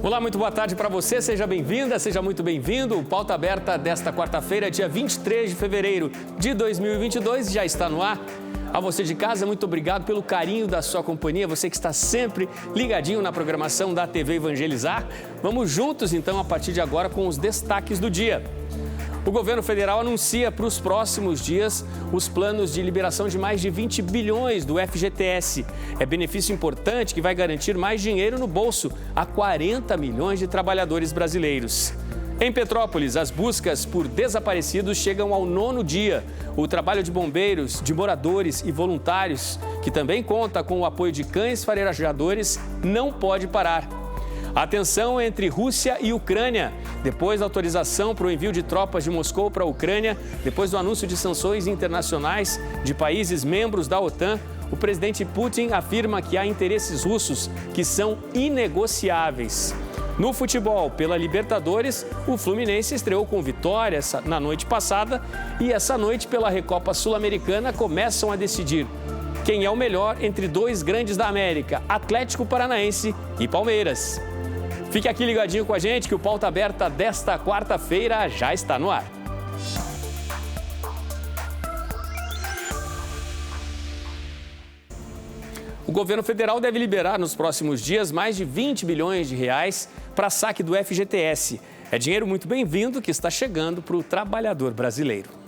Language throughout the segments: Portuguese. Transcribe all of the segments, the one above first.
Olá, muito boa tarde para você, seja bem-vinda, seja muito bem-vindo. O Pauta Aberta desta quarta-feira, dia 23 de fevereiro de 2022, já está no ar. A você de casa, muito obrigado pelo carinho da sua companhia, você que está sempre ligadinho na programação da TV Evangelizar. Vamos juntos, então, a partir de agora, com os destaques do dia. O governo federal anuncia para os próximos dias os planos de liberação de mais de 20 bilhões do FGTS. É benefício importante que vai garantir mais dinheiro no bolso a 40 milhões de trabalhadores brasileiros. Em Petrópolis, as buscas por desaparecidos chegam ao 9º dia. O trabalho de bombeiros, de moradores e voluntários, que também conta com o apoio de cães farejadores, não pode parar. A tensão entre Rússia e Ucrânia. Depois da autorização para o envio de tropas de Moscou para a Ucrânia, depois do anúncio de sanções internacionais de países membros da OTAN, o presidente Putin afirma que há interesses russos que são inegociáveis. No futebol, pela Libertadores, o Fluminense estreou com vitória na noite passada e essa noite, pela Recopa Sul-Americana, começam a decidir quem é o melhor entre dois grandes da América, Atlético Paranaense e Palmeiras. Fique aqui ligadinho com a gente que o Pauta Aberta desta quarta-feira já está no ar. O governo federal deve liberar nos próximos dias mais de 20 bilhões de reais para saque do FGTS. É dinheiro muito bem-vindo que está chegando para o trabalhador brasileiro.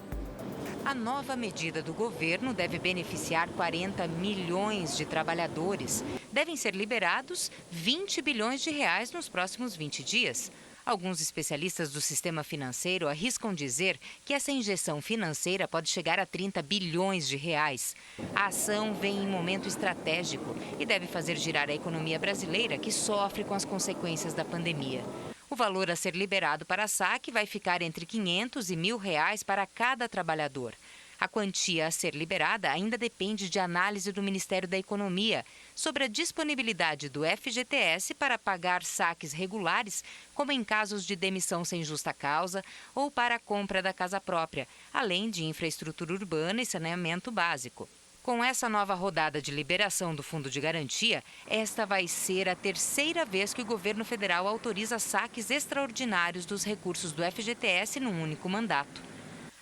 A nova medida do governo deve beneficiar 40 milhões de trabalhadores. Devem ser liberados 20 bilhões de reais nos próximos 20 dias. Alguns especialistas do sistema financeiro arriscam dizer que essa injeção financeira pode chegar a 30 bilhões de reais. A ação vem em momento estratégico e deve fazer girar a economia brasileira, que sofre com as consequências da pandemia. O valor a ser liberado para saque vai ficar entre R$ 500 e R$ 1.000 para cada trabalhador. A quantia a ser liberada ainda depende de análise do Ministério da Economia sobre a disponibilidade do FGTS para pagar saques regulares, como em casos de demissão sem justa causa ou para a compra da casa própria, além de infraestrutura urbana e saneamento básico. Com essa nova rodada de liberação do Fundo de Garantia, esta vai ser a terceira vez que o governo federal autoriza saques extraordinários dos recursos do FGTS num único mandato.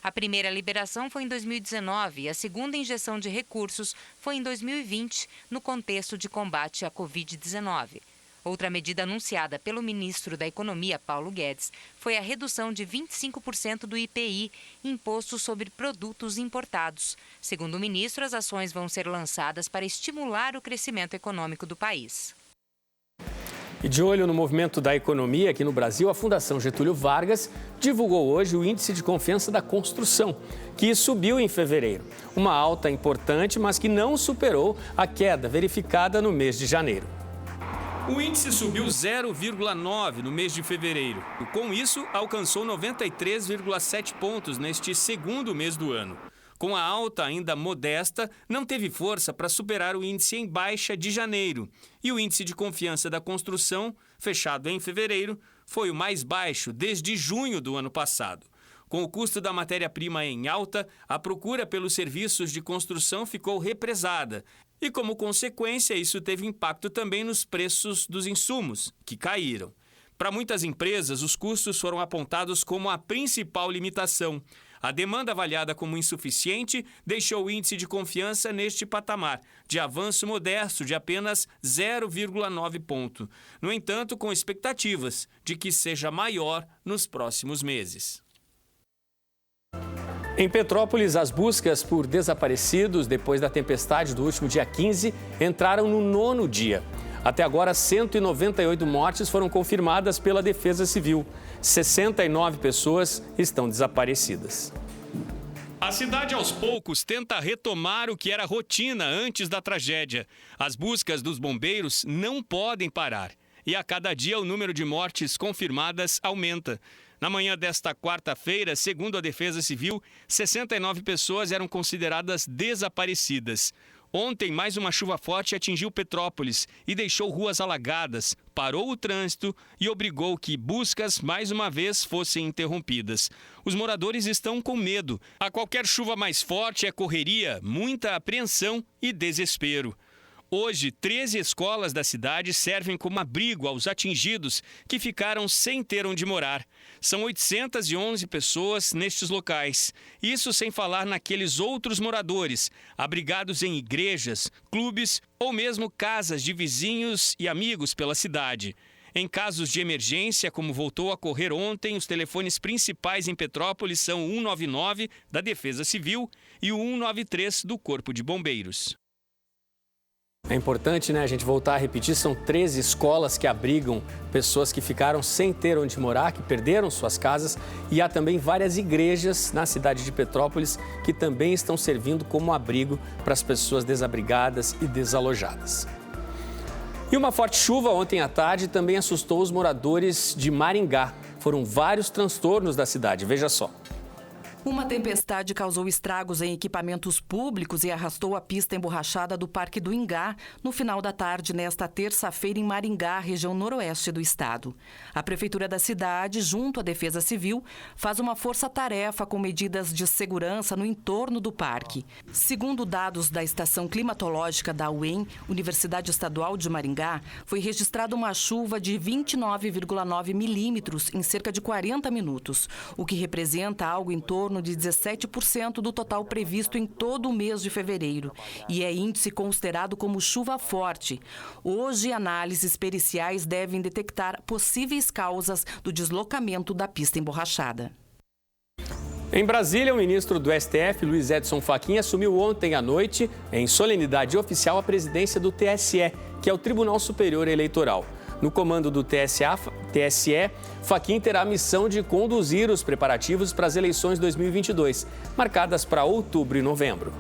A primeira liberação foi em 2019 e a segunda injeção de recursos foi em 2020, no contexto de combate à Covid-19. Outra medida anunciada pelo ministro da Economia, Paulo Guedes, foi a redução de 25% do IPI, imposto sobre produtos importados. Segundo o ministro, as ações vão ser lançadas para estimular o crescimento econômico do país. E de olho no movimento da economia aqui no Brasil, a Fundação Getúlio Vargas divulgou hoje o Índice de Confiança da Construção, que subiu em fevereiro. Uma alta importante, mas que não superou a queda verificada no mês de janeiro. O índice subiu 0,9 no mês de fevereiro. Com isso, alcançou 93,7 pontos neste segundo mês do ano. Com a alta ainda modesta, não teve força para superar o índice em baixa de janeiro. E o índice de confiança da construção, fechado em fevereiro, foi o mais baixo desde junho do ano passado. Com o custo da matéria-prima em alta, a procura pelos serviços de construção ficou represada. E, como consequência, isso teve impacto também nos preços dos insumos, que caíram. Para muitas empresas, os custos foram apontados como a principal limitação. A demanda avaliada como insuficiente deixou o índice de confiança neste patamar, de avanço modesto de apenas 0,9 ponto. No entanto, com expectativas de que seja maior nos próximos meses. Em Petrópolis, as buscas por desaparecidos depois da tempestade do último dia 15 entraram no 9º dia. Até agora, 198 mortes foram confirmadas pela Defesa Civil. 69 pessoas estão desaparecidas. A cidade, aos poucos, tenta retomar o que era rotina antes da tragédia. As buscas dos bombeiros não podem parar. E a cada dia o número de mortes confirmadas aumenta. Na manhã desta quarta-feira, segundo a Defesa Civil, 69 pessoas eram consideradas desaparecidas. Ontem, mais uma chuva forte atingiu Petrópolis e deixou ruas alagadas, parou o trânsito e obrigou que buscas, mais uma vez, fossem interrompidas. Os moradores estão com medo. A qualquer chuva mais forte é correria, muita apreensão e desespero. Hoje, 13 escolas da cidade servem como abrigo aos atingidos que ficaram sem ter onde morar. São 811 pessoas nestes locais. Isso sem falar naqueles outros moradores, abrigados em igrejas, clubes ou mesmo casas de vizinhos e amigos pela cidade. Em casos de emergência, como voltou a ocorrer ontem, os telefones principais em Petrópolis são o 199 da Defesa Civil e o 193 do Corpo de Bombeiros. É importante, a gente voltar a repetir, são 13 escolas que abrigam pessoas que ficaram sem ter onde morar, que perderam suas casas, e há também várias igrejas na cidade de Petrópolis que também estão servindo como abrigo para as pessoas desabrigadas e desalojadas. E uma forte chuva ontem à tarde também assustou os moradores de Maringá. Foram vários transtornos da cidade, veja só. Uma tempestade causou estragos em equipamentos públicos e arrastou a pista emborrachada do Parque do Ingá no final da tarde nesta terça-feira em Maringá, região noroeste do estado. A Prefeitura da cidade, junto à Defesa Civil, faz uma força-tarefa com medidas de segurança no entorno do parque. Segundo dados da Estação Climatológica da UEM, Universidade Estadual de Maringá, foi registrada uma chuva de 29,9 milímetros em cerca de 40 minutos, o que representa algo em torno de 17% do total previsto em todo o mês de fevereiro e é índice considerado como chuva forte. Hoje, análises periciais devem detectar possíveis causas do deslocamento da pista emborrachada. Em Brasília, o ministro do STF, Luiz Edson Fachin, assumiu ontem à noite, em solenidade oficial, a presidência do TSE, que é o Tribunal Superior Eleitoral. No comando do TSE, Fachin terá a missão de conduzir os preparativos para as eleições 2022, marcadas para outubro e novembro.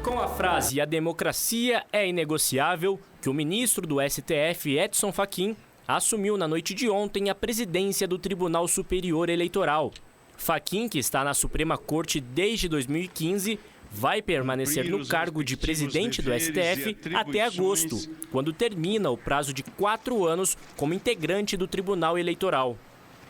Com a frase "a democracia é inegociável", que o ministro do STF, Edson Fachin, assumiu na noite de ontem a presidência do Tribunal Superior Eleitoral. Fachin, que está na Suprema Corte desde 2015, vai permanecer no cargo de presidente do STF até agosto, quando termina o prazo de 4 anos como integrante do Tribunal Eleitoral.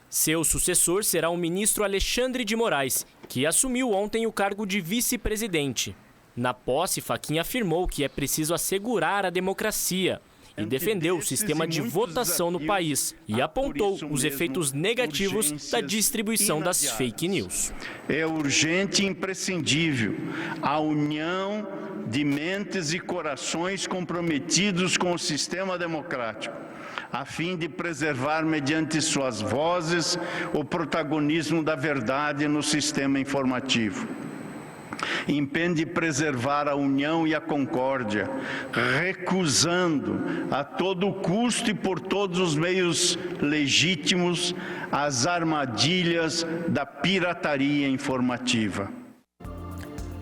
Seu sucessor será o ministro Alexandre de Moraes, que assumiu ontem o cargo de vice-presidente. Na posse, Fachin afirmou que é preciso assegurar a democracia e defendeu o sistema de votação no país e apontou os efeitos negativos da distribuição das fake news. É urgente e imprescindível a união de mentes e corações comprometidos com o sistema democrático, a fim de preservar, mediante suas vozes, o protagonismo da verdade no sistema informativo. Impende preservar a união e a concórdia, recusando a todo custo e por todos os meios legítimos as armadilhas da pirataria informativa.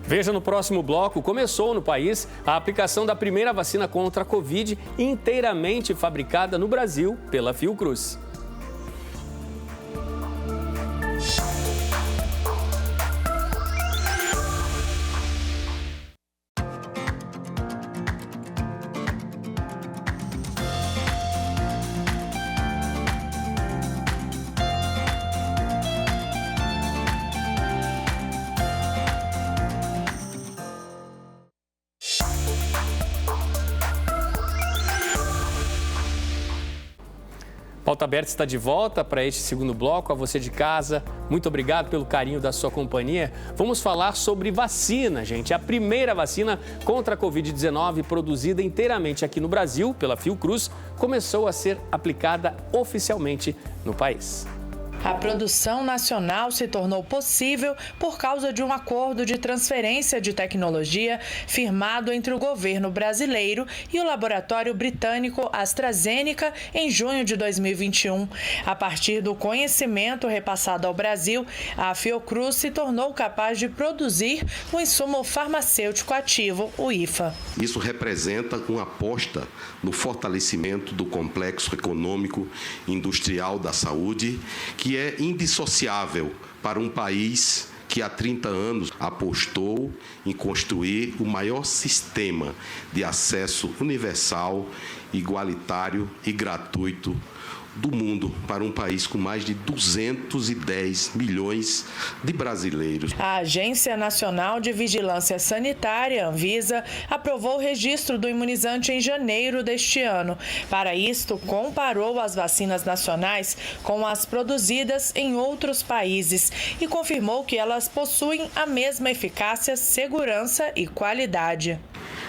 Veja no próximo bloco, começou no país a aplicação da primeira vacina contra a Covid inteiramente fabricada no Brasil pela Fiocruz. Pauta Aberta está de volta para este segundo bloco. A você de casa, muito obrigado pelo carinho da sua companhia. Vamos falar sobre vacina, gente. A primeira vacina contra a Covid-19 produzida inteiramente aqui no Brasil pela Fiocruz começou a ser aplicada oficialmente no país. A produção nacional se tornou possível por causa de um acordo de transferência de tecnologia firmado entre o governo brasileiro e o laboratório britânico AstraZeneca em junho de 2021. A partir do conhecimento repassado ao Brasil, a Fiocruz se tornou capaz de produzir o insumo farmacêutico ativo, o IFA. Isso representa uma aposta no fortalecimento do complexo econômico industrial da saúde, que é indissociável para um país que há 30 anos apostou em construir o maior sistema de acesso universal, igualitário e gratuito do mundo para um país com mais de 210 milhões de brasileiros. A Agência Nacional de Vigilância Sanitária, Anvisa, aprovou o registro do imunizante em janeiro deste ano. Para isto, comparou as vacinas nacionais com as produzidas em outros países e confirmou que elas possuem a mesma eficácia, segurança e qualidade.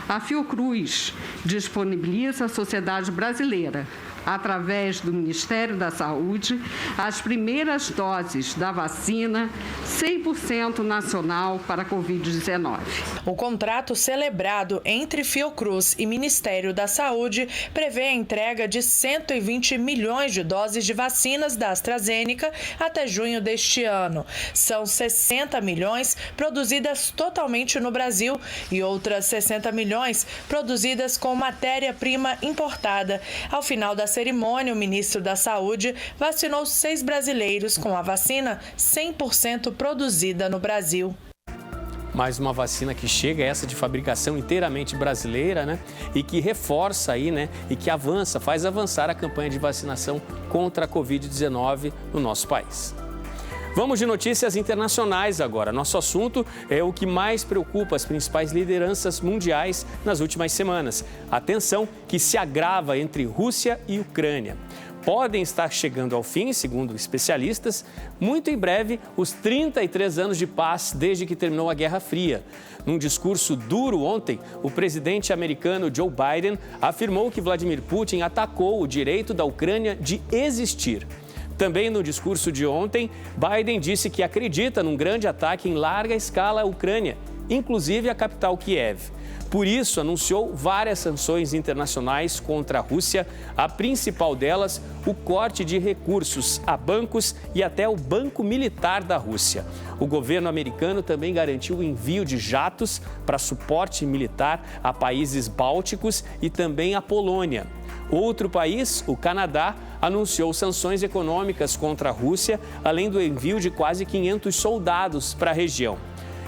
A Fiocruz disponibiliza à sociedade brasileira, através do Ministério da Saúde, as primeiras doses da vacina 100% nacional para a Covid-19. O contrato celebrado entre Fiocruz e Ministério da Saúde prevê a entrega de 120 milhões de doses de vacinas da AstraZeneca até junho deste ano. São 60 milhões produzidas totalmente no Brasil e outras 60 milhões produzidas com matéria-prima importada. Ao final da cerimônia, o ministro da Saúde vacinou 6 brasileiros com a vacina 100% produzida no Brasil. Mais uma vacina que chega, essa de fabricação inteiramente brasileira, né? E que reforça aí, né? E que avança, faz avançar a campanha de vacinação contra a Covid-19 no nosso país. Vamos de notícias internacionais agora. Nosso assunto é o que mais preocupa as principais lideranças mundiais nas últimas semanas. A tensão que se agrava entre Rússia e Ucrânia. Podem estar chegando ao fim, segundo especialistas, muito em breve, os 33 anos de paz desde que terminou a Guerra Fria. Num discurso duro ontem, o presidente americano Joe Biden afirmou que Vladimir Putin atacou o direito da Ucrânia de existir. Também no discurso de ontem, Biden disse que acredita num grande ataque em larga escala à Ucrânia, inclusive a capital Kiev. Por isso, anunciou várias sanções internacionais contra a Rússia, a principal delas, o corte de recursos a bancos e até o Banco Militar da Rússia. O governo americano também garantiu o envio de jatos para suporte militar a países bálticos e também à Polônia. Outro país, o Canadá, anunciou sanções econômicas contra a Rússia, além do envio de quase 500 soldados para a região.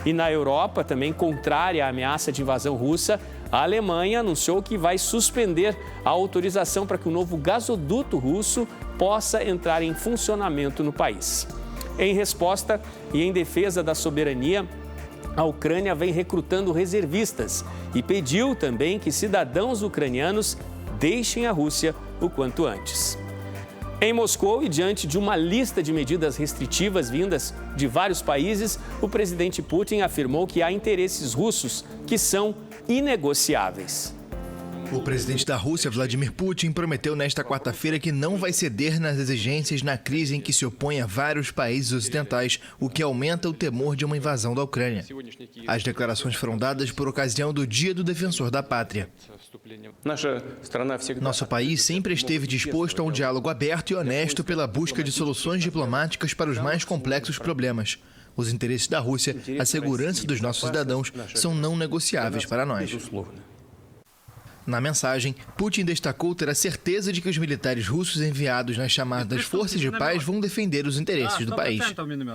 E na Europa, também contrária à ameaça de invasão russa, a Alemanha anunciou que vai suspender a autorização para que o novo gasoduto russo possa entrar em funcionamento no país. Em resposta e em defesa da soberania, a Ucrânia vem recrutando reservistas e pediu também que cidadãos ucranianos deixem a Rússia o quanto antes. Em Moscou, e diante de uma lista de medidas restritivas vindas de vários países, o presidente Putin afirmou que há interesses russos que são inegociáveis. O presidente da Rússia, Vladimir Putin, prometeu nesta quarta-feira que não vai ceder nas exigências na crise em que se opõe a vários países ocidentais, o que aumenta o temor de uma invasão da Ucrânia. As declarações foram dadas por ocasião do Dia do Defensor da Pátria. Nosso país sempre esteve disposto a um diálogo aberto e honesto pela busca de soluções diplomáticas para os mais complexos problemas. Os interesses da Rússia, a segurança dos nossos cidadãos, são não negociáveis para nós. Na mensagem, Putin destacou ter a certeza de que os militares russos enviados nas chamadas forças de paz vão defender os interesses do país.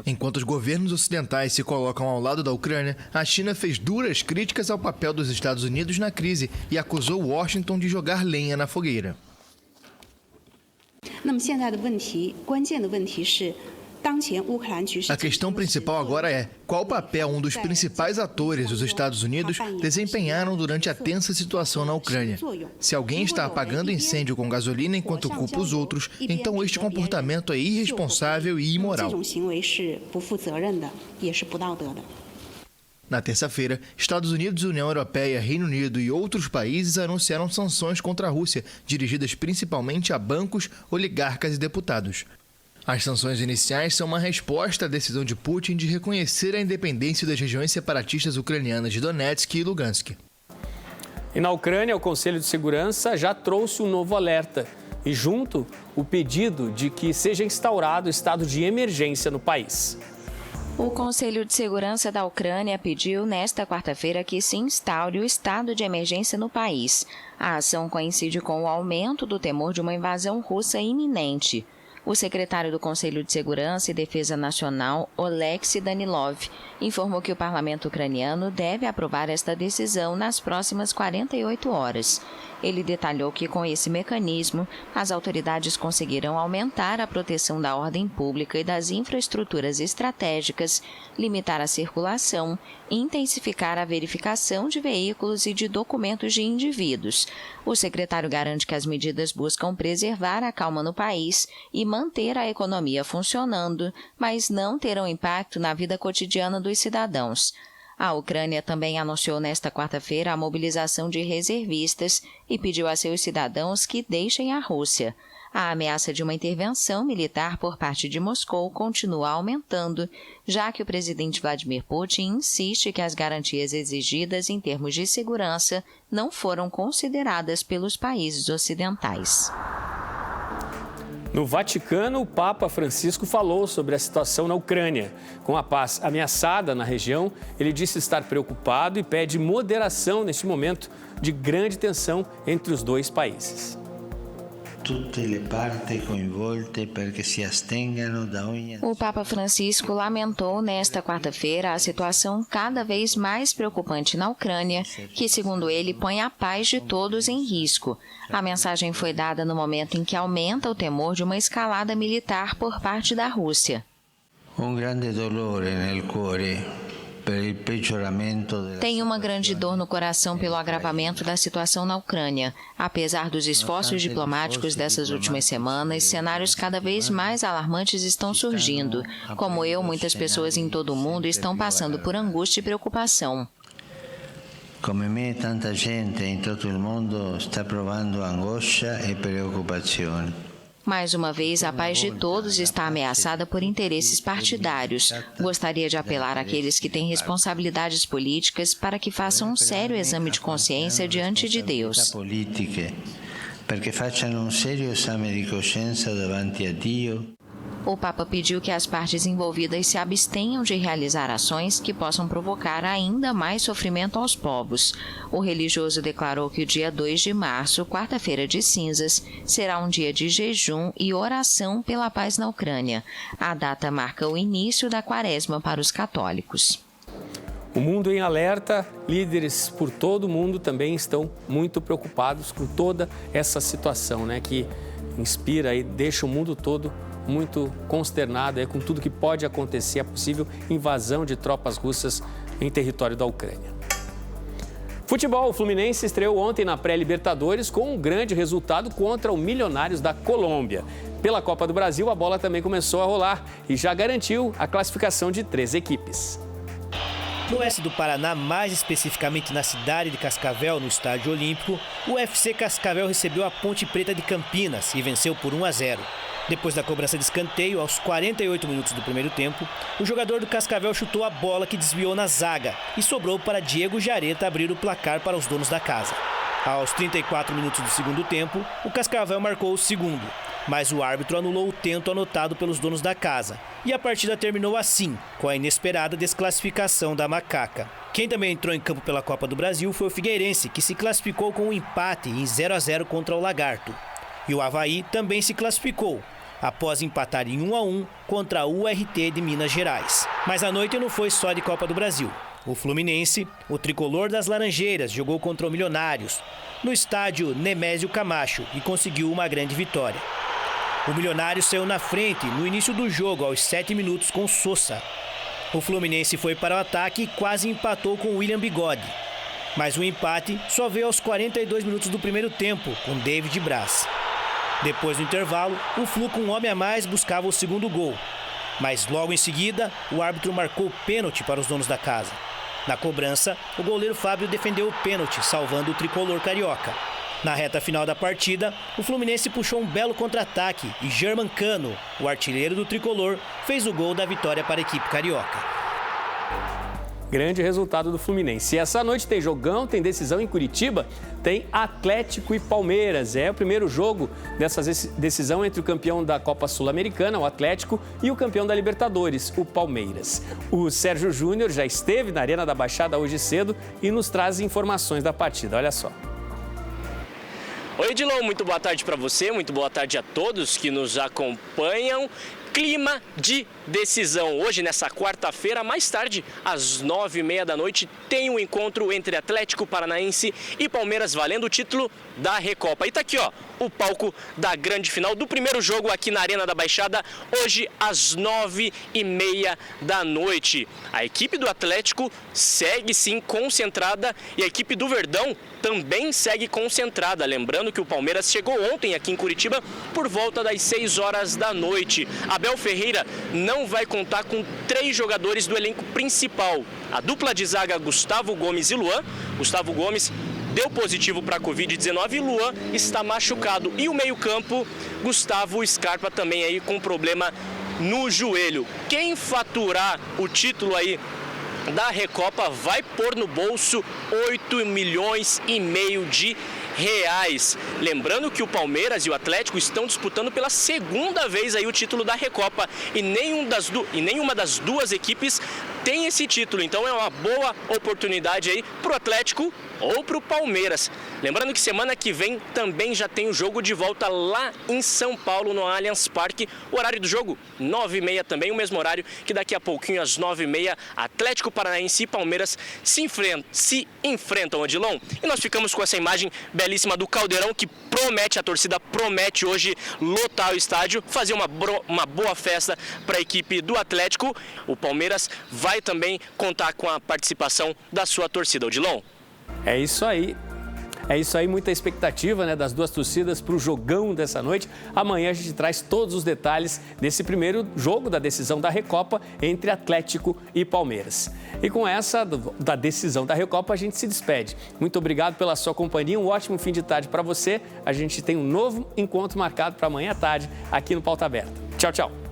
Enquanto os governos ocidentais se colocam ao lado da Ucrânia, a China fez duras críticas ao papel dos Estados Unidos na crise e acusou Washington de jogar lenha na fogueira. A questão principal agora é qual papel um dos principais atores, os Estados Unidos, desempenharam durante a tensa situação na Ucrânia. Se alguém está apagando incêndio com gasolina enquanto culpa os outros, então este comportamento é irresponsável e imoral. Na terça-feira, Estados Unidos, União Europeia, Reino Unido e outros países anunciaram sanções contra a Rússia, dirigidas principalmente a bancos, oligarcas e deputados. As sanções iniciais são uma resposta à decisão de Putin de reconhecer a independência das regiões separatistas ucranianas de Donetsk e Lugansk. E na Ucrânia, o Conselho de Segurança já trouxe um novo alerta e, junto, o pedido de que seja instaurado o estado de emergência no país. O Conselho de Segurança da Ucrânia pediu nesta quarta-feira que se instaure o estado de emergência no país. A ação coincide com o aumento do temor de uma invasão russa iminente. O secretário do Conselho de Segurança e Defesa Nacional, Oleksiy Danilov, informou que o parlamento ucraniano deve aprovar esta decisão nas próximas 48 horas. Ele detalhou que, com esse mecanismo, as autoridades conseguirão aumentar a proteção da ordem pública e das infraestruturas estratégicas, limitar a circulação, intensificar a verificação de veículos e de documentos de indivíduos. O secretário garante que as medidas buscam preservar a calma no país e manter a economia funcionando, mas não terão impacto na vida cotidiana dos cidadãos. A Ucrânia também anunciou nesta quarta-feira a mobilização de reservistas e pediu a seus cidadãos que deixem a Rússia. A ameaça de uma intervenção militar por parte de Moscou continua aumentando, já que o presidente Vladimir Putin insiste que as garantias exigidas em termos de segurança não foram consideradas pelos países ocidentais. No Vaticano, o Papa Francisco falou sobre a situação na Ucrânia. Com a paz ameaçada na região, ele disse estar preocupado e pede moderação neste momento de grande tensão entre os dois países. O Papa Francisco lamentou nesta quarta-feira a situação cada vez mais preocupante na Ucrânia, que, segundo ele, põe a paz de todos em risco. A mensagem foi dada no momento em que aumenta o temor de uma escalada militar por parte da Rússia. Tenho uma grande dor no coração pelo agravamento da situação na Ucrânia. Apesar dos esforços diplomáticos dessas últimas semanas, cenários cada vez mais alarmantes estão surgindo. Como eu, muitas pessoas em todo o mundo estão passando por angústia e preocupação. Come me, tanta gente em todo o mundo está provando angústia e preocupação. Mais uma vez, a paz de todos está ameaçada por interesses partidários. Gostaria de apelar àqueles que têm responsabilidades políticas para que façam um sério exame de consciência diante de Deus. Perché facciano un serio esame di coscienza davanti a Dio. O Papa pediu que as partes envolvidas se abstenham de realizar ações que possam provocar ainda mais sofrimento aos povos. O religioso declarou que o dia 2 de março, quarta-feira de cinzas, será um dia de jejum e oração pela paz na Ucrânia. A data marca o início da quaresma para os católicos. O mundo em alerta, líderes por todo o mundo também estão muito preocupados com toda essa situação, né, que inspira e deixa o mundo todo muito consternado com tudo que pode acontecer, a possível invasão de tropas russas em território da Ucrânia. Futebol, o Fluminense estreou ontem na pré-Libertadores com um grande resultado contra o Milionários da Colômbia. Pela Copa do Brasil, a bola também começou a rolar e já garantiu a classificação de 3 equipes. No oeste do Paraná, mais especificamente na cidade de Cascavel, no Estádio Olímpico, o UFC Cascavel recebeu a Ponte Preta de Campinas e venceu por 1-0. Depois da cobrança de escanteio, aos 48 minutos do primeiro tempo, o jogador do Cascavel chutou a bola que desviou na zaga e sobrou para Diego Jareta abrir o placar para os donos da casa. Aos 34 minutos do segundo tempo, o Cascavel marcou o segundo, mas o árbitro anulou o tento anotado pelos donos da casa. E a partida terminou assim, com a inesperada desclassificação da Macaca. Quem também entrou em campo pela Copa do Brasil foi o Figueirense, que se classificou com um empate em 0-0 contra o Lagarto. E o Avaí também se classificou, após empatar em 1-1 contra a URT de Minas Gerais. Mas a noite não foi só de Copa do Brasil. O Fluminense, o tricolor das Laranjeiras, jogou contra o Milionários, no estádio Nemésio Camacho, e conseguiu uma grande vitória. O Milionários saiu na frente no início do jogo, aos 7 minutos, com Sousa. O Fluminense foi para o ataque e quase empatou com William Bigode. Mas o empate só veio aos 42 minutos do primeiro tempo, com David Braz. Depois do intervalo, o Flu, com um homem a mais, buscava o segundo gol. Mas logo em seguida, o árbitro marcou o pênalti para os donos da casa. Na cobrança, o goleiro Fábio defendeu o pênalti, salvando o tricolor carioca. Na reta final da partida, o Fluminense puxou um belo contra-ataque e German Cano, o artilheiro do tricolor, fez o gol da vitória para a equipe carioca. Grande resultado do Fluminense. E essa noite tem jogão, tem decisão em Curitiba, tem Atlético e Palmeiras. É o primeiro jogo dessa decisão entre o campeão da Copa Sul-Americana, o Atlético, e o campeão da Libertadores, o Palmeiras. O Sérgio Júnior já esteve na Arena da Baixada hoje cedo e nos traz informações da partida. Olha só. Oi, Edilon, muito boa tarde para você, muito boa tarde a todos que nos acompanham. Clima de decisão. Hoje, nessa quarta-feira, mais tarde, às 9h30 da noite, tem um encontro entre Atlético Paranaense e Palmeiras, valendo o título da Recopa. E tá aqui, ó, o palco da grande final do primeiro jogo aqui na Arena da Baixada, hoje às 9h30 da noite. A equipe do Atlético segue sim concentrada e a equipe do Verdão também segue concentrada. Lembrando que o Palmeiras chegou ontem aqui em Curitiba por volta das 6 horas da noite. Abel Ferreira não vai contar com 3 jogadores do elenco principal. A dupla de zaga Gustavo Gomes e Luan. Gustavo Gomes deu positivo para a Covid-19 e Luan está machucado. E o meio-campo, Gustavo Scarpa também aí com problema no joelho. Quem faturar o título aí da Recopa vai pôr no bolso 8,5 milhões de reais. Lembrando que o Palmeiras e o Atlético estão disputando pela segunda vez aí o título da Recopa e nenhuma das duas equipes tem esse título. Então é uma boa oportunidade aí para o Atlético ou para o Palmeiras. Lembrando que semana que vem também já tem o jogo de volta lá em São Paulo, no Allianz Parque. O horário do jogo, 9h30 também, o mesmo horário que daqui a pouquinho, às 9h30, Atlético Paranaense e Palmeiras se enfrentam, Odilon. E nós ficamos com essa imagem belíssima do Caldeirão, que promete, a torcida promete hoje lotar o estádio, fazer uma boa festa para a equipe do Atlético. O Palmeiras vai também contar com a participação da sua torcida, Odilon. É isso aí. É isso aí, muita expectativa, né, das duas torcidas para o jogão dessa noite. Amanhã a gente traz todos os detalhes desse primeiro jogo da decisão da Recopa entre Atlético e Palmeiras. E com essa da decisão da Recopa a gente se despede. Muito obrigado pela sua companhia, um ótimo fim de tarde para você. A gente tem um novo encontro marcado para amanhã à tarde aqui no Pauta Aberta. Tchau, tchau.